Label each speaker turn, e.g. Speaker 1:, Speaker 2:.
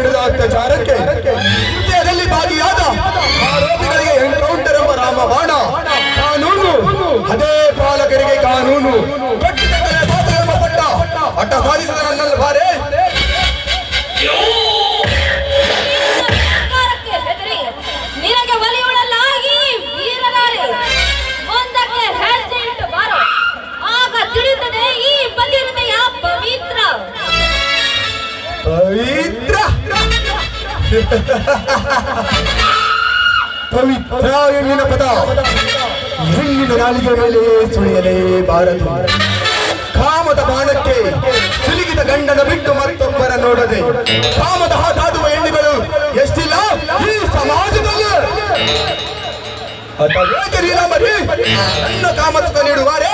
Speaker 1: ನಡೆದ ಅತ್ಯಾಚಾರಕ್ಕೆ ಕೃತ್ಯದಲ್ಲಿ ಭಾಗಿಯಾದ ಆರೋಪಿಗಳಿಗೆ ಎನ್ಕೌಂಟರ್ ಎಂಬ ರಾಮಬಾಣ ಕಾನೂನು, ಅದೇ ಪಾಲಕರಿಗೆ ಕಾನೂನು. ಕಟ್ಟಿದ ಪಾತ್ರ ಎಂಬ ಪಟ್ಟ ಸಾಧಿಸಿದ ನನ್ನಲ್ಲಿ ಬಾರೆ
Speaker 2: ನಿನಗೆ ಒಲಿಯುಳಲಾಗಿ ವೀರನಾರೆ ಒಂದಕ್ಕೆ ಹೆಜ್ಜೆ ಇಟ್ಟು ಬಾರೋ, ಆಗ ತಿಳಿಯುತ್ತದೆ ಈ ಬಲಿರತೆಯ ಪವಿತ್ರ
Speaker 1: ಪವಿತ್ರ ಪವಿತ್ರ ಹೆಣ್ಣಿನ ಪದ ಹೆಣ್ಣಿನ ನಾಲಿಗೆ ಮೇಲೆ ಸುಳಿಯಲೇಬಾರದು. ಕಾಮದ ಬಾಣಕ್ಕೆ ಸಿಲುಕಿದ ಗಂಡನ ಬಿಟ್ಟು ಮತ್ತೊಬ್ಬರ ನೋಡದೆ ಕಾಮದ ಹಾದಾಡುವ ಹೆಣ್ಣುಗಳು ಎಷ್ಟಿಲ್ಲ ಈ ಸಮಾಜದಲ್ಲಿ. ನನ್ನ ಕಾಮತ್ವ ನೀಡುವಾರೆ